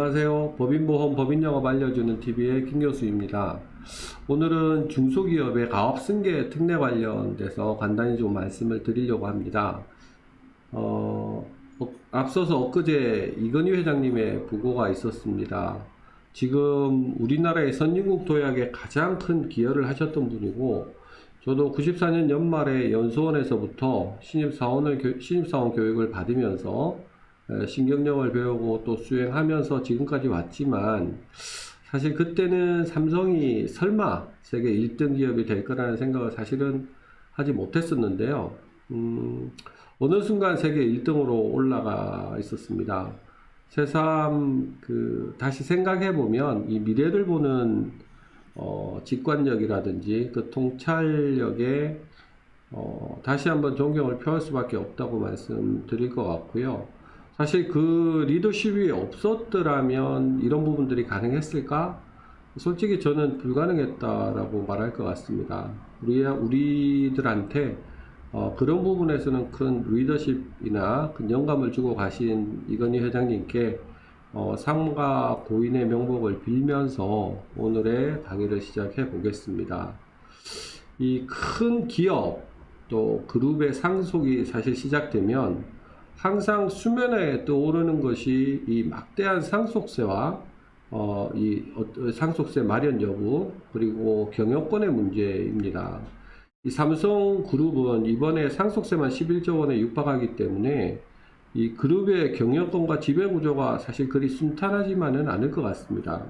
안녕하세요. 법인보험 법인영업 알려주는 TV의 김교수입니다. 오늘은 중소기업의 가업승계 특례 관련돼서 간단히 좀 말씀을 드리려고 합니다. 앞서서 엊그제 이건희 회장님의 부고가 있었습니다. 지금 우리나라의 선진국 도약에 가장 큰 기여를 하셨던 분이고, 저도 94년 연말에 연수원에서부터 신입사원 교육을 받으면서 신경영을 배우고 또 수행하면서 지금까지 왔지만, 사실 그때는 삼성이 설마 세계 1등 기업이 될 거라는 생각을 사실은 하지 못했었는데요. 어느 순간 세계 1등으로 올라가 있었습니다. 새삼 다시 생각해 보면 이 미래를 보는 직관력이라든지 그 통찰력에 다시 한번 존경을 표할 수밖에 없다고 말씀드릴 것 같고요. 사실 그 리더십이 없었더라면 이런 부분들이 가능했을까? 솔직히 저는 불가능했다라고 말할 것 같습니다. 우리들한테 그런 부분에서는 큰 리더십이나 큰 영감을 주고 가신 이건희 회장님께 삼가 고인의 명복을 빌면서 오늘의 강의를 시작해 보겠습니다. 이 큰 기업 또 그룹의 상속이 사실 시작되면 항상 수면에 떠오르는 것이 이 막대한 상속세와 상속세 마련 여부, 그리고 경영권의 문제입니다. 이 삼성그룹은 이번에 상속세만 11조 원에 육박하기 때문에 이 그룹의 경영권과 지배구조가 사실 그리 순탄하지만은 않을 것 같습니다.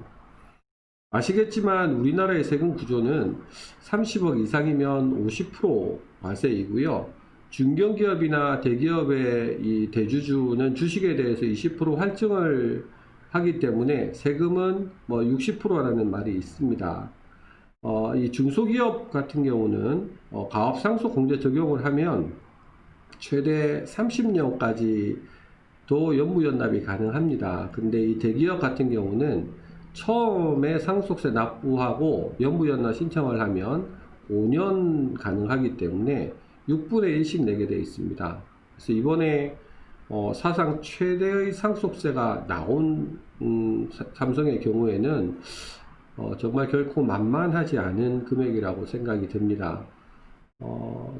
아시겠지만 우리나라의 세금 구조는 30억 이상이면 50% 과세이고요. 중견기업이나 대기업의 이 대주주는 주식에 대해서 20% 할증을 하기 때문에 세금은 뭐 60%라는 말이 있습니다. 이 중소기업 같은 경우는 가업상속 공제 적용을 하면 최대 30년까지도 연부연납이 가능합니다. 근데 이 대기업 같은 경우는 처음에 상속세 납부하고 연부연납 신청을 하면 5년 가능하기 때문에 6분의 1씩 내게 되어 있습니다. 그래서 이번에 사상 최대의 상속세가 나온 삼성의 경우에는 정말 결코 만만하지 않은 금액이라고 생각이 됩니다.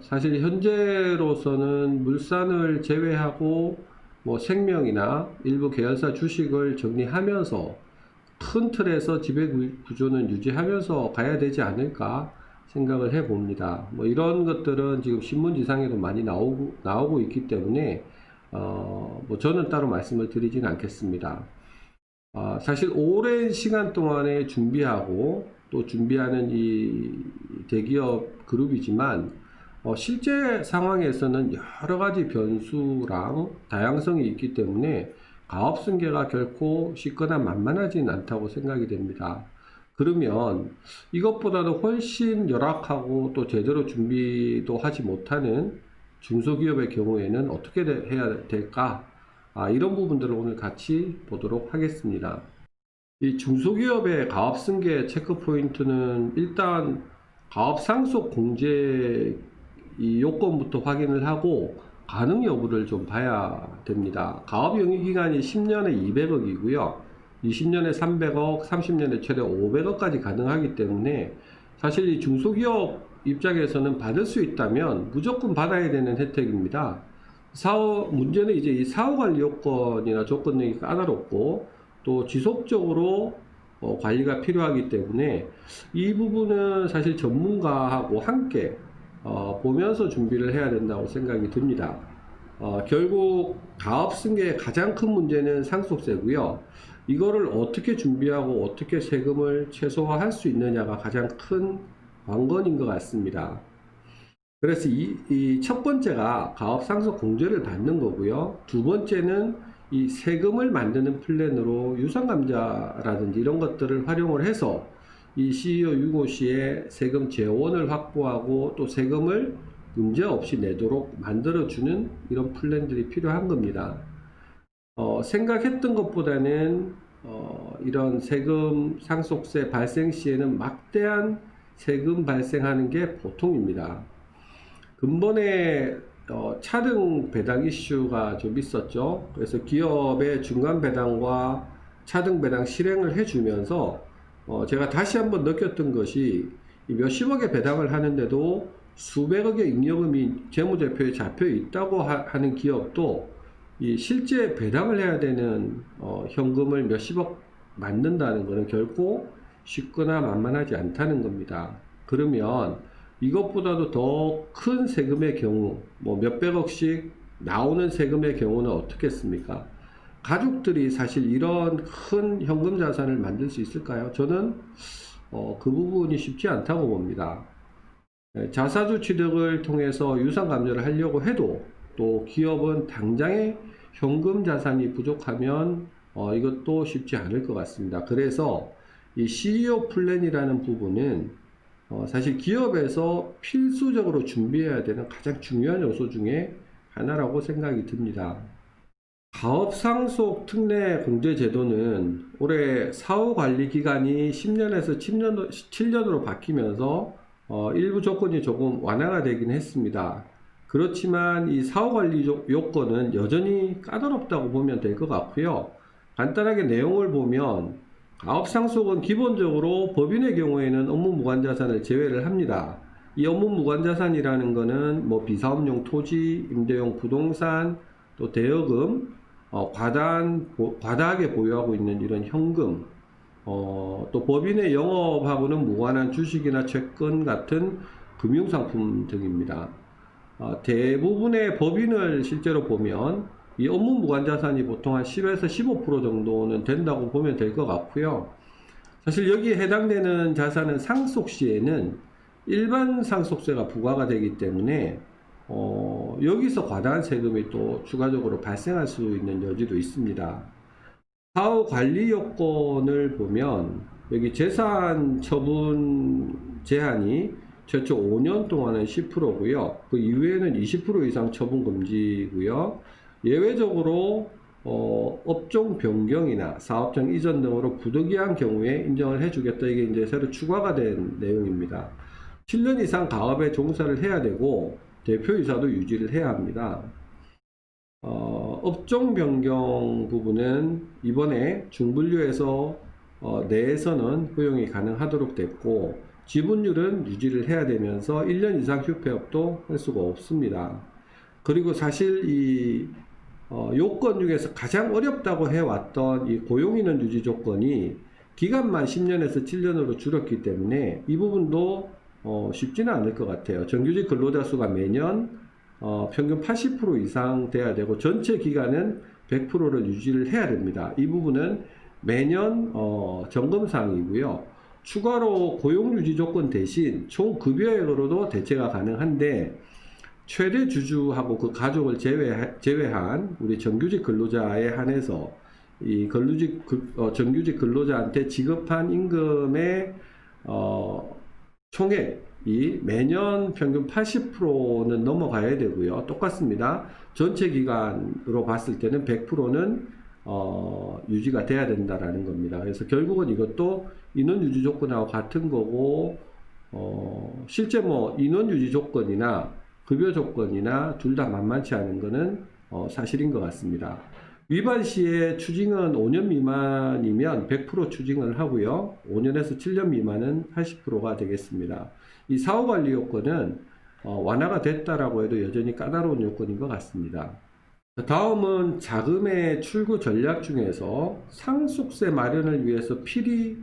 사실 현재로서는 물산을 제외하고 뭐 생명이나 일부 계열사 주식을 정리하면서 큰 틀에서 지배 구조는 유지하면서 가야 되지 않을까 생각을 해 봅니다. 뭐 이런 것들은 지금 신문지상에도 많이 나오고 있기 때문에 뭐 저는 따로 말씀을 드리진 않겠습니다. 사실 오랜 시간 동안에 준비하고 또 준비하는 이 대기업 그룹이지만 실제 상황에서는 여러 가지 변수랑 다양성이 있기 때문에 가업승계가 결코 쉽거나 만만하지는 않다고 생각이 됩니다. 그러면 이것보다도 훨씬 열악하고 또 제대로 준비도 하지 못하는 중소기업의 경우에는 어떻게 해야 될까? 이런 부분들을 오늘 같이 보도록 하겠습니다. 이 중소기업의 가업승계 체크 포인트는 일단 가업상속 공제 이 요건부터 확인을 하고 가능 여부를 좀 봐야 됩니다. 가업 영위기간이 10년에 200억이고요. 20년에 300억, 30년에 최대 500억까지 가능하기 때문에 사실 이 중소기업 입장에서는 받을 수 있다면 무조건 받아야 되는 혜택입니다. 문제는 이제 이 사후관리 요건이나 조건이 까다롭고 또 지속적으로 관리가 필요하기 때문에 이 부분은 사실 전문가하고 함께 보면서 준비를 해야 된다고 생각이 듭니다. 결국 가업승계의 가장 큰 문제는 상속세고요. 이거를 어떻게 준비하고 어떻게 세금을 최소화할 수 있느냐가 가장 큰 관건인 것 같습니다. 그래서 이 첫 번째가 가업상속 공제를 받는 거고요. 두 번째는 이 세금을 만드는 플랜으로 유상감자라든지 이런 것들을 활용을 해서 이 CEO 유고 시에 세금 재원을 확보하고 또 세금을 문제없이 내도록 만들어주는 이런 플랜들이 필요한 겁니다. 생각했던 것보다는 이런 세금 상속세 발생 시에는 막대한 세금 발생하는 게 보통입니다. 근본에 차등 배당 이슈가 좀 있었죠. 그래서 기업의 중간 배당과 차등 배당 실행을 해주면서 제가 다시 한번 느꼈던 것이 이 몇십억의 배당을 하는데도 수백억의 잉여금이 재무제표에 잡혀 있다고 하는 기업도 이 실제 배당을 해야 되는 현금을 몇십억 만든다는 것은 결코 쉽거나 만만하지 않다는 겁니다. 그러면 이것보다도 더 큰 세금의 경우, 뭐 몇백억씩 나오는 세금의 경우는 어떻겠습니까? 가족들이 사실 이런 큰 현금 자산을 만들 수 있을까요? 저는 그 부분이 쉽지 않다고 봅니다. 자사주 취득을 통해서 유산 감소를 하려고 해도 또 기업은 당장의 현금 자산이 부족하면 이것도 쉽지 않을 것 같습니다. 그래서 이 CEO 플랜이라는 부분은 사실 기업에서 필수적으로 준비해야 되는 가장 중요한 요소 중에 하나라고 생각이 듭니다. 가업상속 특례 공제 제도는 올해 사후관리 기간이 10년에서 7년으로 바뀌면서 일부 조건이 조금 완화가 되긴 했습니다. 그렇지만 이 사후관리 요건은 여전히 까다롭다고 보면 될 것 같고요. 간단하게 내용을 보면 가업상속은 기본적으로 법인의 경우에는 업무 무관자산을 제외를 합니다. 이 업무 무관자산이라는 것은 뭐 비사업용 토지, 임대용 부동산, 또 대여금, 과다하게 보유하고 있는 이런 현금, 또 법인의 영업하고는 무관한 주식이나 채권 같은 금융상품 등입니다. 대부분의 법인을 실제로 보면 이 업무 무관자산이 보통 한 10에서 15% 정도는 된다고 보면 될 것 같고요. 사실 여기에 해당되는 자산은 상속 시에는 일반 상속세가 부과가 되기 때문에 여기서 과다한 세금이 또 추가적으로 발생할 수 있는 여지도 있습니다. 사후 관리 요건을 보면 여기 재산 처분 제한이 최초 5년 동안은 10%고요. 그 이후에는 20% 이상 처분 금지고요. 예외적으로 업종 변경이나 사업장 이전 등으로 부득이한 경우에 인정을 해주겠다. 이게 이제 새로 추가가 된 내용입니다. 7년 이상 가업에 종사를 해야 되고 대표이사도 유지를 해야 합니다. 업종 변경 부분은 이번에 중분류에서 내에서는 허용이 가능하도록 됐고 지분율은 유지를 해야 되면서 1년 이상 휴폐업도 할 수가 없습니다. 그리고 사실 이 요건 중에서 가장 어렵다고 해왔던 이 고용인원 유지 조건이 기간만 10년에서 7년으로 줄었기 때문에 이 부분도 쉽지는 않을 것 같아요. 정규직 근로자 수가 매년 평균 80% 이상 돼야 되고 전체 기간은 100%를 유지를 해야 됩니다. 이 부분은 매년 점검사항이고요. 추가로 고용유지 조건 대신 총 급여액으로도 대체가 가능한데 최대 주주하고 그 가족을 제외한 우리 정규직 근로자에 한해서 이 정규직 근로자한테 지급한 임금의 총액이 매년 평균 80%는 넘어가야 되고요. 똑같습니다. 전체 기간으로 봤을 때는 100%는 유지가 돼야 된다라는 겁니다. 그래서 결국은 이것도 인원 유지 조건하고 같은 거고 실제 뭐 인원 유지 조건이나 급여 조건이나 둘 다 만만치 않은 거는 사실인 것 같습니다. 위반 시에 추징은 5년 미만이면 100% 추징을 하고요. 5년에서 7년 미만은 80%가 되겠습니다. 이 사후관리 요건은 완화가 됐다라고 해도 여전히 까다로운 요건인 것 같습니다. 다음은 자금의 출구 전략 중에서 상속세 마련을 위해서 필히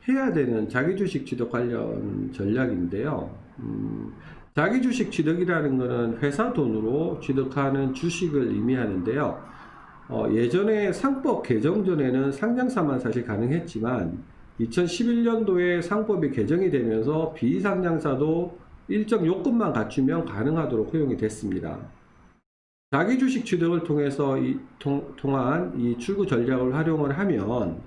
해야 되는 자기주식 취득 관련 전략인데요. 자기주식 취득이라는 것은 회사 돈으로 취득하는 주식을 의미하는데요. 예전에 상법 개정 전에는 상장사만 사실 가능했지만 2011년도에 상법이 개정이 되면서 비상장사도 일정 요건만 갖추면 가능하도록 허용이 됐습니다. 자기주식 취득을 통해서 통한 이 출구 전략을 활용을 하면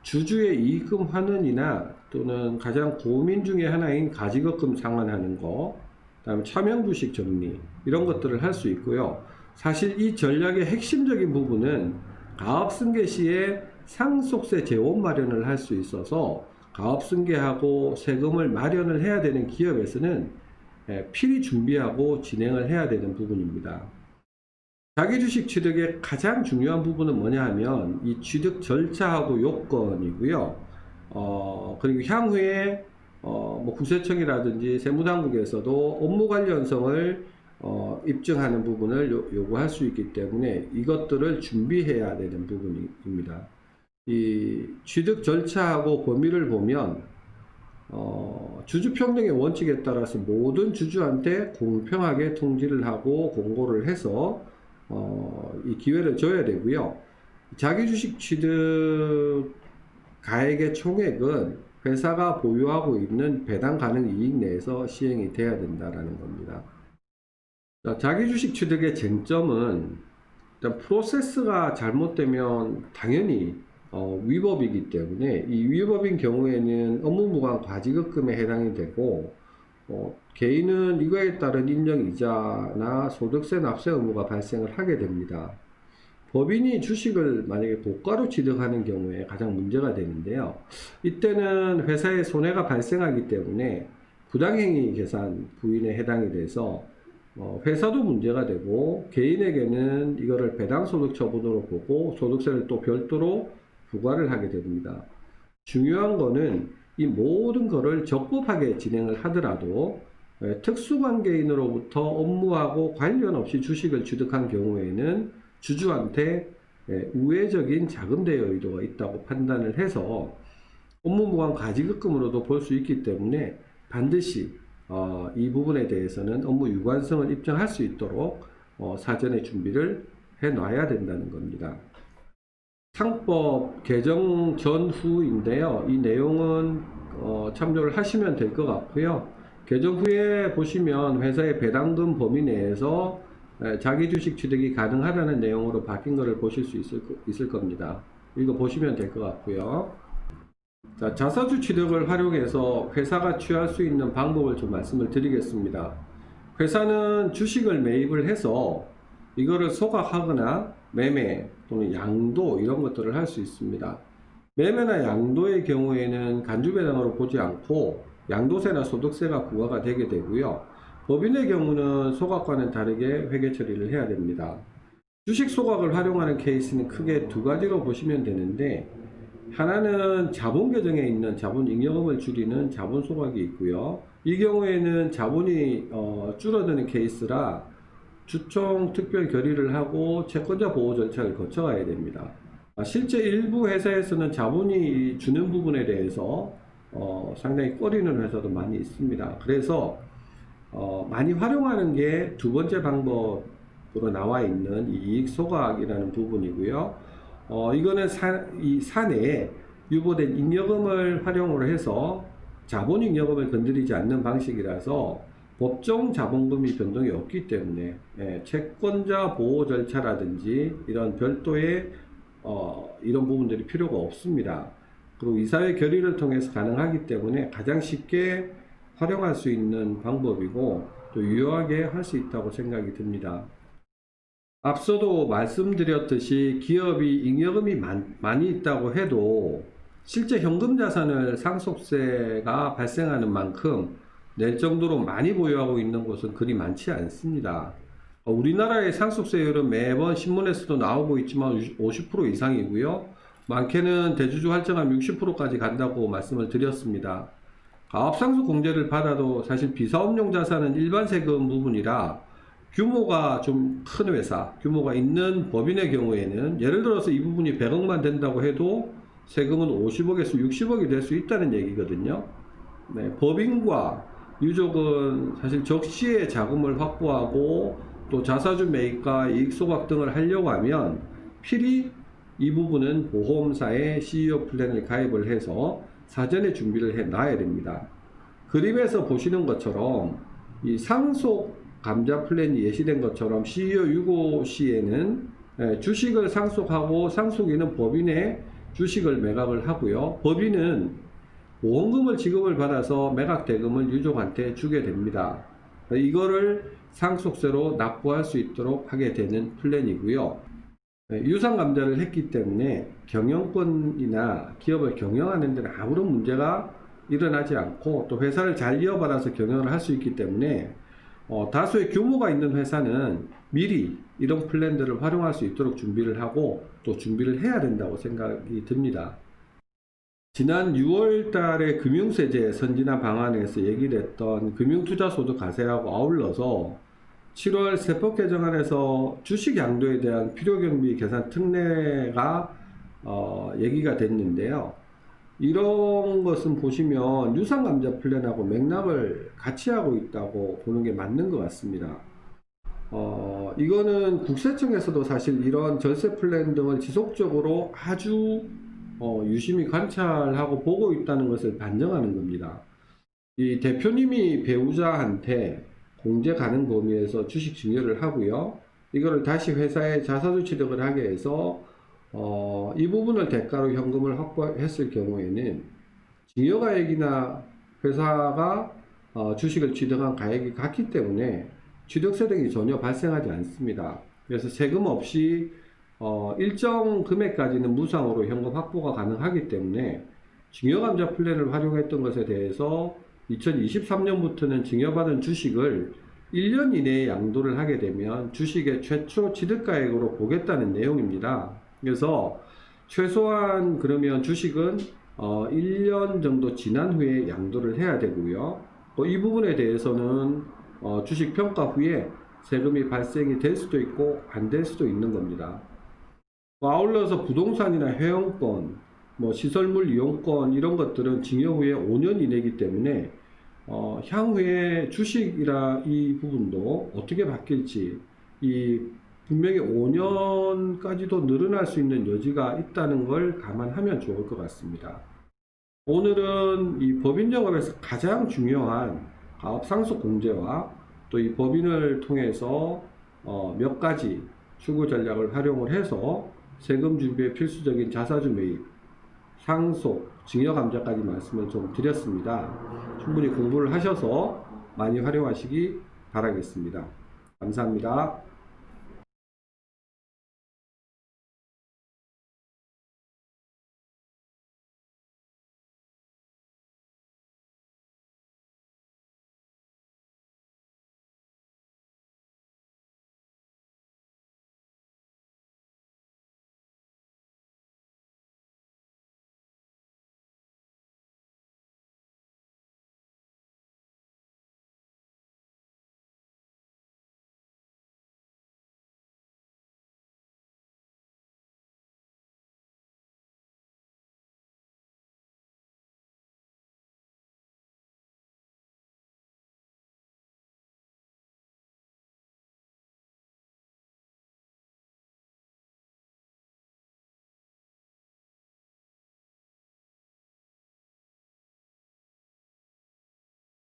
주주의 이익금 환원이나 또는 가장 고민 중에 하나인 가지급금 상환하는 거, 그다음에 차명주식 정리 이런 것들을 할 수 있고요. 사실 이 전략의 핵심적인 부분은 가업승계 시에 상속세 재원 마련을 할 수 있어서 가업승계하고 세금을 마련을 해야 되는 기업에서는 필히 준비하고 진행을 해야 되는 부분입니다. 자기 주식 취득의 가장 중요한 부분은 뭐냐 하면 이 취득 절차하고 요건이고요. 그리고 향후에 뭐 국세청이라든지 세무당국에서도 업무 관련성을 입증하는 부분을 요구할 수 있기 때문에 이것들을 준비해야 되는 부분입니다. 이 취득 절차하고 범위를 보면 주주평등의 원칙에 따라서 모든 주주한테 공평하게 통지를 하고 공고를 해서 이 기회를 줘야 되고요. 자기 주식 취득 가액의 총액은 회사가 보유하고 있는 배당 가능 이익 내에서 시행이 돼야 된다라는 겁니다. 자기 주식 취득의 쟁점은 일단 프로세스가 잘못되면 당연히 위법이기 때문에 이 위법인 경우에는 업무무관 과지급금에 해당이 되고 개인은 이거에 따른 인정이자나 소득세 납세 의무가 발생을 하게 됩니다. 법인이 주식을 만약에 고가로 취득하는 경우에 가장 문제가 되는데요. 이때는 회사에 손해가 발생하기 때문에 부당행위 계산 부인에 해당이 돼서 회사도 문제가 되고 개인에게는 이거를 배당소득 처분으로 보고 소득세를 또 별도로 부과를 하게 됩니다. 중요한 거는 이 모든 거를 적법하게 진행을 하더라도 특수관계인으로부터 업무하고 관련 없이 주식을 취득한 경우에는 주주한테 우회적인 자금대여 의도가 있다고 판단을 해서 업무무관 과지급금으로도 볼 수 있기 때문에 반드시 이 부분에 대해서는 업무 유관성을 입증할 수 있도록 사전에 준비를 해 놔야 된다는 겁니다. 상법 개정 전후인데요. 이 내용은 참조를 하시면 될 것 같고요. 개정 후에 보시면 회사의 배당금 범위 내에서 자기 주식 취득이 가능하다는 내용으로 바뀐 것을 보실 수 있을 겁니다. 이거 보시면 될 것 같고요. 자, 자사주 취득을 활용해서 회사가 취할 수 있는 방법을 좀 말씀을 드리겠습니다. 회사는 주식을 매입을 해서 이거를 소각하거나 매매 또는 양도 이런 것들을 할 수 있습니다. 매매나 양도의 경우에는 간주배당으로 보지 않고 양도세나 소득세가 부과가 되게 되고요. 법인의 경우는 소각과는 다르게 회계 처리를 해야 됩니다. 주식 소각을 활용하는 케이스는 크게 두 가지로 보시면 되는데, 하나는 자본 계정에 있는 자본 잉여금을 줄이는 자본 소각이 있고요. 이 경우에는 자본이 줄어드는 케이스라 주총 특별 결의를 하고 채권자 보호 절차를 거쳐가야 됩니다. 실제 일부 회사에서는 자본이 주는 부분에 대해서 상당히 꺼리는 회사도 많이 있습니다. 그래서 많이 활용하는 게 두 번째 방법으로 나와 있는 이익 소각이라는 부분이고요. 이거는 이 사내에 유보된 잉여금을 활용을 해서 자본 잉여금을 건드리지 않는 방식이라서 법정 자본금이 변동이 없기 때문에 채권자 보호 절차라든지 이런 별도의 이런 부분들이 필요가 없습니다. 그리고 이사회 결의를 통해서 가능하기 때문에 가장 쉽게 활용할 수 있는 방법이고 또 유효하게 할 수 있다고 생각이 듭니다. 앞서도 말씀드렸듯이 기업이 잉여금이 많이 있다고 해도 실제 현금 자산을 상속세가 발생하는 만큼 낼 정도로 많이 보유하고 있는 곳은 그리 많지 않습니다. 우리나라의 상속세율은 매번 신문에서도 나오고 있지만 50% 이상이고요. 많게는 대주주 할증하면 60%까지 간다고 말씀을 드렸습니다. 가압상속 공제를 받아도 사실 비사업용 자산은 일반 세금 부분이라 규모가 좀 큰 회사, 규모가 있는 법인의 경우에는 예를 들어서 이 부분이 100억만 된다고 해도 세금은 50억에서 60억이 될 수 있다는 얘기거든요. 네, 법인과 유족은 사실 적시에 자금을 확보하고 또 자사주 매입과 이익 소각 등을 하려고 하면 필히 이 부분은 보험사의 CEO 플랜을 가입을 해서 사전에 준비를 해 놔야 됩니다. 그림에서 보시는 것처럼 이 상속 감자 플랜이 예시된 것처럼 CEO 유고 시에는 주식을 상속하고 상속인은 법인의 주식을 매각을 하고요. 법인은 보험금을 지급을 받아서 매각 대금을 유족한테 주게 됩니다. 이거를 상속세로 납부할 수 있도록 하게 되는 플랜이고요. 유상 감자를 했기 때문에 경영권이나 기업을 경영하는 데는 아무런 문제가 일어나지 않고 또 회사를 잘 이어받아서 경영을 할 수 있기 때문에 다수의 규모가 있는 회사는 미리 이런 플랜들을 활용할 수 있도록 준비를 하고 또 준비를 해야 된다고 생각이 듭니다. 지난 6월 달에 금융세제 선진화 방안에서 얘기를 했던 금융투자소득 과세하고 아울러서 7월 세법 개정안에서 주식 양도에 대한 필요경비 계산 특례가 얘기가 됐는데요. 이런 것은 보시면 유상감자 플랜하고 맥락을 같이 하고 있다고 보는 게 맞는 것 같습니다. 이거는 국세청에서도 사실 이런 절세 플랜 등을 지속적으로 아주 유심히 관찰하고 보고 있다는 것을 반증하는 겁니다. 이 대표님이 배우자한테 공제 가능 범위에서 주식 증여를 하고요. 이거를 다시 회사에 자사주 취득을 하게 해서 이 부분을 대가로 현금을 확보했을 경우에는 증여가액이나 회사가 주식을 취득한 가액이 같기 때문에 취득세 등이 전혀 발생하지 않습니다. 그래서 세금 없이 일정 금액까지는 무상으로 현금 확보가 가능하기 때문에 증여감자 플랜을 활용했던 것에 대해서 2023년부터는 증여받은 주식을 1년 이내에 양도를 하게 되면 주식의 최초 취득가액으로 보겠다는 내용입니다. 그래서 최소한 그러면 주식은 1년 정도 지난 후에 양도를 해야 되고요. 또 이 부분에 대해서는 주식 평가 후에 세금이 발생이 될 수도 있고 안 될 수도 있는 겁니다. 아울러서 부동산이나 회원권, 시설물 이용권 이런 것들은 증여 후에 5년 이내이기 때문에 향후에 주식이라 이 부분도 어떻게 바뀔지 분명히 5년까지도 늘어날 수 있는 여지가 있다는 걸 감안하면 좋을 것 같습니다. 오늘은 이 법인 영업에서 가장 중요한 가업 상속 공제와 또 이 법인을 통해서 몇 가지 추구 전략을 활용을 해서 세금 준비에 필수적인 자사주 매입, 상속, 증여 감자까지 말씀을 좀 드렸습니다. 충분히 공부를 하셔서 많이 활용하시기 바라겠습니다. 감사합니다.